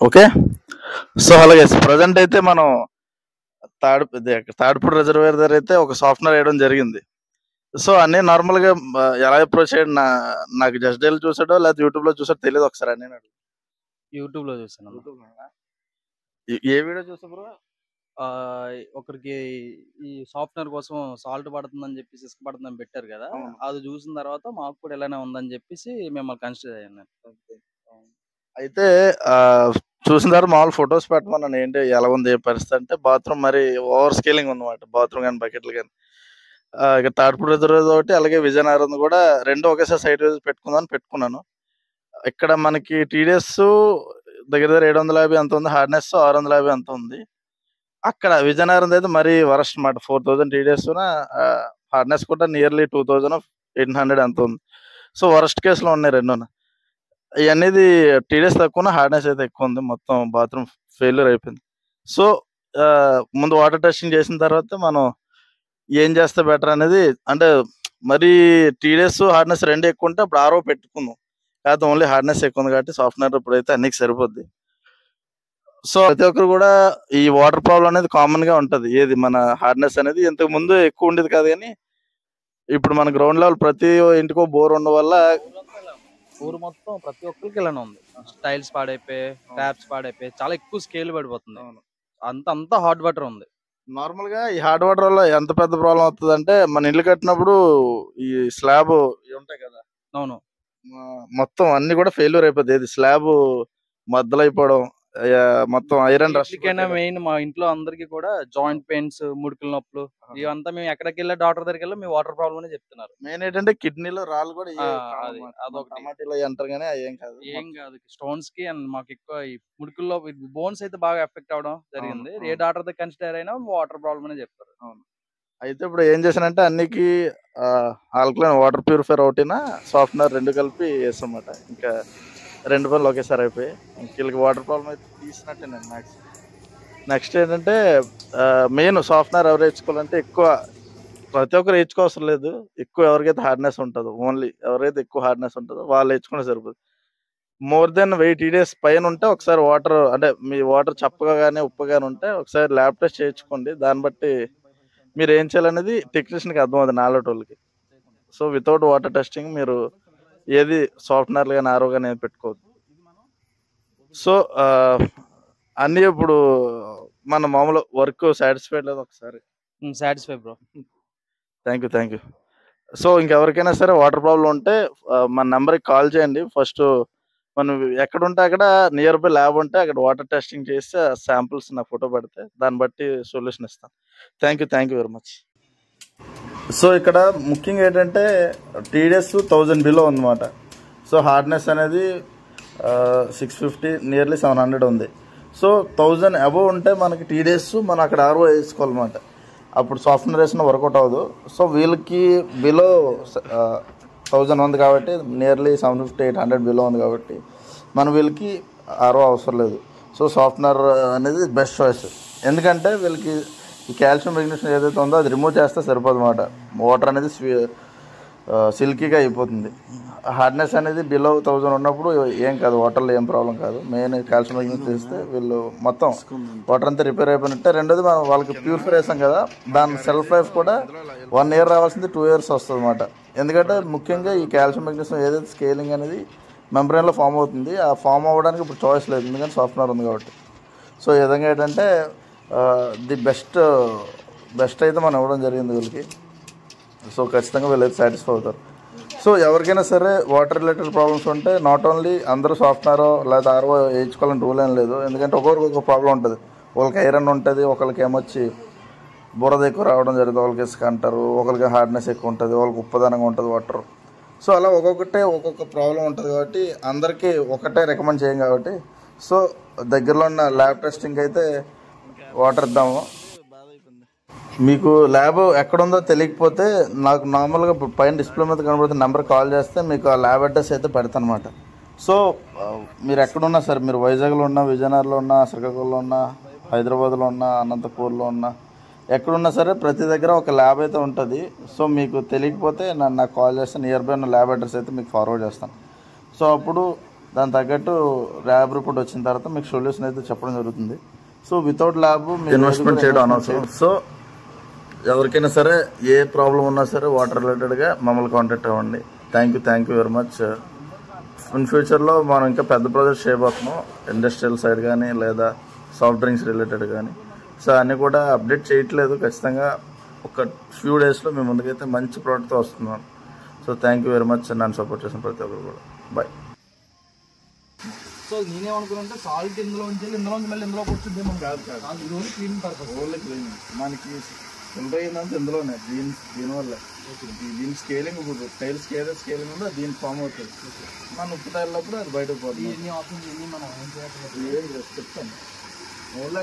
Okay. So అలాగే present అయితే మనం తాడిపూడి రిజర్వేయర్ దగ్గర అయితే ఒక సాఫ్ట్‌వేర్ వేయడం జరిగింది. సో అన్నీ నార్మల్‌గా ఎలా అప్రోచ్ అయ్యాడు నాకు జస్ట్ డైల్ చూసాడో లేకపోతే యూట్యూబ్‌లో చూసాడో తెలీదు. ఒకసారి అన్నీని అడుగు. యూట్యూబ్‌లో చూసానన్న. యూట్యూబ్‌లోనా? ఏ వీడియో చూసావు బ్రో? ఒకరికి ఈ సాఫ్ట్‌వేర్ కోసం సాల్ట్ పడుతుందని చెప్పేసి, ఇసుక పడుతుందని పెట్టారు కదా! అవును. అది చూసిన తర్వాత మాకు కూడా ఇలానే ఉందని చెప్పేసి మిమ్మల్ని కన్సిడర్ అయ్యాను నేను. ఓకే. అయితే చూసిన తర్వాత మామూలు ఫోటోస్ పెట్టమన్నాను. ఏంటి ఎలా ఉంది? ఏ పరిస్థితి అంటే బాత్రూమ్ మరి ఓవర్ స్కేలింగ్ ఉందన్నమాట. బాత్రూమ్ గాని, బకెట్లు గాని. ఇక తాడిపూడి రిజర్వేయర్ ఒకటి అలాగే విజయనగరంది కూడా 2 ఒకేసారి సైట్ వైస్ పెట్టుకుందామని పెట్టుకున్నాను. ఇక్కడ మనకి టీడీఎస్ దగ్గర దగ్గర 750 ఎంత ఉంది. హార్డ్‌నెస్ 650 ఎంత ఉంది. అక్కడ విజయనగరంది అయితే మరీ వరస్ట్ మాట. 4000 టీడీఎస్‌న హార్డ్‌నెస్ కూడా నియర్లీ 2800 ఎంతో ఉంది. సో వరస్ట్ కేస్‌లో ఉన్నాయి రెండూను. ఇయన్నీది టీడీఎస్ తక్కువున్న హార్డ్‌నెస్ అయితే ఎక్కువుంది. మొత్తం బాత్రూమ్ ఫెయిల్యూర్ అయిపోయింది. సో ముందు వాటర్ టెస్టింగ్ చేసిన తర్వాత మనం ఏం చేస్తే బెటర్ అనేది అంటే మరీ టీడీఎస్, హార్డ్‌నెస్ 2 ఎక్కువుంటే అప్పుడు ఆర్ఓ పెట్టుకుందాం. కాకపోతే ఓన్లీ హార్డ్‌నెస్ ఎక్కువ ఉంది కాబట్టి సాఫ్ట్‌వేర్ ఇప్పుడైతే అన్నికి సరిపోద్ది. సో ప్రతి ఒక్కరు కూడా ఈ వాటర్ ప్రాబ్లమ్ అనేది కామన్‌గా ఉంటది. ఏది మన హార్డ్‌నెస్ అనేది ఇంతకు ముందు ఎక్కువ ఉండేది కాదు గానీ, ఇప్పుడు మన గ్రౌండ్ లెవెల్ ప్రతి ఇంటికో బోర్ ఉండడం వల్ల ఊరు మొత్తం ప్రతి ఒక్కరికి ఇలానే ఉంది. టైల్స్ పాడైపోయాయి, ట్యాప్స్ పాడైపోయాయి. చాలా ఎక్కువ స్కేల్ పడిపోతుంది. అంతా హాట్ వాటర్ ఉంది. నార్మల్‌గా ఈ హాట్ వాటర్ వల్ల ఎంత పెద్ద ప్రాబ్లమ్ అవుతదంటే, మన ఇల్లు కట్టినప్పుడు ఈ స్లాబ్ ఇవి ఉంటాయి కదా! అవును. మొత్తం అన్నీ కూడా ఫెయిల్యూర్ అయిపోద్ది. ఏది స్లాబు మద్దలైపోవడం, మొత్తం ఐరన్ రస్ట్ వీటికైనా మెయిన్ మా ఇంట్లో అందరికి కూడా జాయింట్ పెయిన్స్, ముడుకుల నొప్పులు ఇవంతా మేము ఎక్కడికెళ్ళి డాక్టర్ దగ్గరికెళ్ళి మీ వాటర్ ప్రాబ్లమ్ అనే చెప్తున్నారు. మెయిన్ ఏంటంటే కిడ్నీలో రాళ్ళు కూడా అదొకటి. టమాటీలో అంటారు కానీ అయ్యేం కాదు. ఏం కాదు. స్టోన్స్ కి అండ్ మాకు ఎక్కువ ఈ ముడుకుల్లో బోన్స్ అయితే బాగా ఎఫెక్ట్ అవడం జరిగింది. అవును, ఏ డాక్టర్ దగ్గర కన్సిడర్ అయినా వాటర్ ప్రాబ్లమ్ అనే చెప్తారు. అవును. అయితే ఇప్పుడు ఏం చేశానంటే అన్నికి ఆల్కలైన్ వాటర్ ప్యూరిఫైయర్ ఒకటిన సాఫ్ట్‌నర్ 2 కలిపి ఏసామన్నమాట. ఇంకా 2 పనులు ఒకేసారి అయిపోయాయి. ఇంక వీళ్ళకి వాటర్ ప్రాబ్లమ్ అయితే తీసినట్టే నేను మ్యాక్స్. నెక్స్ట్ ఏంటంటే మెయిన్ సాఫ్ట్‌నర్ ఎవరు ఏయించుకోవాలంటే ఎక్కువ ప్రతి ఒక్కరు ఏయించుకోవసరం లేదు. ఎక్కువ ఎవరికైతే హార్డ్‌నెస్ ఉంటదో ఓన్లీ ఎవరైతే ఎక్కువ హార్డ్‌నెస్ ఉంటదో వాళ్ళు ఏయించుకుంటే సరిపోద్ది. మోర్ దెన్ 1000 టీడీఎస్ పైన ఉంటే ఒకసారి వాటర్ అంటే మీ వాటర్ చప్పగా గాని, ఉప్పుగా గాని ఉంటే ఒకసారి ల్యాబ్ టెస్ట్ చేయించుకోండి. దాన్ని బట్టి మీరు ఏం చేయాలనేది టెక్నీషియన్‌కి అర్థమవుద్ది నాలాటోళ్ళకి. సో వితౌట్ వాటర్ టెస్టింగ్ మీరు ఏది సాఫ్ట్‌నర్లు గాని, ఆర్ఓ గాని ఏది పెట్టుకోవద్దు. సో అన్నీ ఇప్పుడు మన మామూలు వర్క్ సాటిస్ఫైడ్ లేదు ఒకసారి. Satisfy bro. Thank you. So ఇంకెవరికైనా సరే వాటర్ ప్రాబ్లమ్ ఉంటే మన నంబర్‌కి కాల్ చేయండి. ఫస్ట్ మనం ఎక్కడుంటే అక్కడ నియర్ బై ల్యాబ్ ఉంటే అక్కడ వాటర్ టెస్టింగ్ చేసి ఆ శాంపిల్స్ నాకు ఫోటో పెడితే దాన్ని బట్టి సొల్యూషన్ ఇస్తాను. Thank you very much. So ఇక్కడ ముఖ్యంగా ఏంటంటే టీడీఎస్ 1000 బిలో ఉందన్నమాట. సో హార్డ్‌నెస్ అనేది 650 నియర్లీ 700 ఉంది. సో 1000 అబోవ్ ఉంటే మనకి టీడీఎస్ మనం అక్కడ ఆర్ఓ వేసుకోవాలన్నమాట. అప్పుడు సాఫ్ట్‌వేర్ వేసిన వర్కౌట్ అవ్వదు. సో వీళ్ళకి బిలో 1000 ఉంది కాబట్టి నియర్లీ 750, 800 బిలో ఉంది కాబట్టి మన వీళ్ళకి ఆర్ఓ అవసరం లేదు. సో సాఫ్ట్‌వేర్ అనేది బెస్ట్ చాయిస్. ఎందుకంటే వీళ్ళకి ఈ కాల్షియం మెగ్నీషియం ఏదైతే ఉందో అది రిమూవ్ చేస్తే సరిపోదన్నమాట. వాటర్ అనేది సిల్కీగా అయిపోతుంది. హార్డ్‌నెస్ అనేది బిలో 1000 ఉన్నప్పుడు ఏం కాదు, వాటర్లో ఏం ప్రాబ్లం కాదు. మెయిన్ కాల్షియం మెగ్నీషియం చేస్తే వీళ్ళు మొత్తం వాటర్ అంతా రిపేర్ అయిపోయినట్టే. రెండోది మనం వాళ్ళకి ప్యూరిఫై చేస్తాం కదా, దాని సెల్ఫ్ లైఫ్ కూడా 1 ఇయర్ రావాల్సింది 2 ఇయర్స్ వస్తుంది అన్నమాట. ఎందుకంటే ముఖ్యంగా ఈ కాల్షియం మెగ్నీషియం ఏదైతే స్కేలింగ్ అనేది మెంబ్రెయిన్లో ఫామ్ అవుతుంది. ఆ ఫామ్ అవ్వడానికి ఇప్పుడు చాయిస్ లేదు, ఎందుకంటే సాఫ్ట్‌వేర్ ఉంది కాబట్టి. సో ఈ విధంగా ఏంటంటే ది బెస్ట్ అయితే మనం ఇవ్వడం జరిగింది వీళ్ళకి. సో ఖచ్చితంగా వీళ్ళైతే సాటిస్ఫై అవుతారు. సో ఎవరికైనా సరే వాటర్ రిలేటెడ్ ప్రాబ్లమ్స్ ఉంటే నాట్ ఓన్లీ అందరూ సాఫ్ట్‌వేర్ లేదా ఆర్ఓ వేయించుకోవాలని రూల్ ఏం లేదు. ఎందుకంటే ఒక్కొక్కరికి ఒక ప్రాబ్లం ఉంటుంది. ఒకరికి ఐరన్ ఉంటుంది, ఒకరికి ఏమొచ్చి బురద ఎక్కువ రావడం జరుగుతుంది, వాళ్ళకి ఇసుక అంటారు, ఒకరికి హార్డ్‌నెస్ ఎక్కువ ఉంటుంది, వాళ్ళకి ఉప్పదనంగా ఉంటుంది వాటర్. సో అలా ఒక్కొక్క ప్రాబ్లం ఉంటుంది కాబట్టి అందరికీ ఒకటే రికమెండ్ చేయం కాబట్టి సో దగ్గరలో ఉన్న ల్యాబ్ టెస్టింగ్ అయితే వాటర్ ఇద్దాము. మీకు ల్యాబ్ ఎక్కడుందో తెలియకపోతే నాకు నార్మల్గా పైన డిస్ప్లే మీద కనబడుతున్న నెంబర్ కాల్ చేస్తే మీకు ఆ ల్యాబ్ అడ్రస్ అయితే పెడతాను అనమాట. సో మీరు ఎక్కడున్నా సరే, మీరు వైజాగ్లో ఉన్నా, విజయనగరంలో ఉన్నా, శ్రీకాకుళంలో ఉన్నా, హైదరాబాద్లో ఉన్నా, అనంతపూర్లో ఉన్నా, ఎక్కడున్నా సరే ప్రతి దగ్గర ఒక ల్యాబ్ అయితే ఉంటుంది. సో మీకు తెలియకపోతే నాకు కాల్ చేస్తే నియర్ బై ఉన్న ల్యాబ్ అడ్రస్ అయితే మీకు ఫార్వర్డ్ చేస్తాను. సో అప్పుడు దాని తగ్గట్టు ల్యాబ్ రిపోర్ట్ వచ్చిన తర్వాత మీకు సొల్యూషన్ అయితే చెప్పడం జరుగుతుంది. సో వితౌట్ ల్యాబ్ ఇన్వెస్ట్మెంట్ చేయడం అనవసరం. సో ఎవరికైనా సరే ఏ ప్రాబ్లం ఉన్నా సరే వాటర్ రిలేటెడ్గా మమ్మల్ని కాంటాక్ట్ అవ్వండి. Thank you very much. In ఫ్యూచర్లో మనం ఇంకా పెద్ద ప్రాజెక్ట్స్ చేయబోతున్నాం, ఇండస్ట్రియల్ సైడ్ కానీ లేదా సాఫ్ట్ డ్రింక్స్ రిలేటెడ్ కానీ. సో అన్నీ కూడా అప్డేట్ చేయట్లేదు, ఖచ్చితంగా ఒక ఫ్యూ డేస్లో మేము ముందుకైతే మంచి ప్రోడక్ట్తో వస్తున్నాం. So thank you very much నన్ను సపోర్ట్ చేసిన ప్రతి ఒక్కరు కూడా. బాయ్. సో నేనేమనుకున్నానంటే సాల్ట్ ఇందులోంచి మళ్ళీ ఇందులోకి వచ్చింది మనం కాదు ఇది only cleaning purpose. Only cleaning మనకి ఫిల్టర్ అయిందంటే ఇందులోనే దీనివల్ల దీని స్కేలింగ్ ఇప్పుడు టైల్స్ ఏదో స్కేలింగ్ ఉందో దీనికి ఫామ్ అవుతుంది. మన ఉప్పు తగిలినప్పుడు అది బయటకు పోతుంది. ఎన్ని ఆప్షన్స్ ఎన్ని మనం ఏం చేయాలి చెప్తాను ఓన్లీ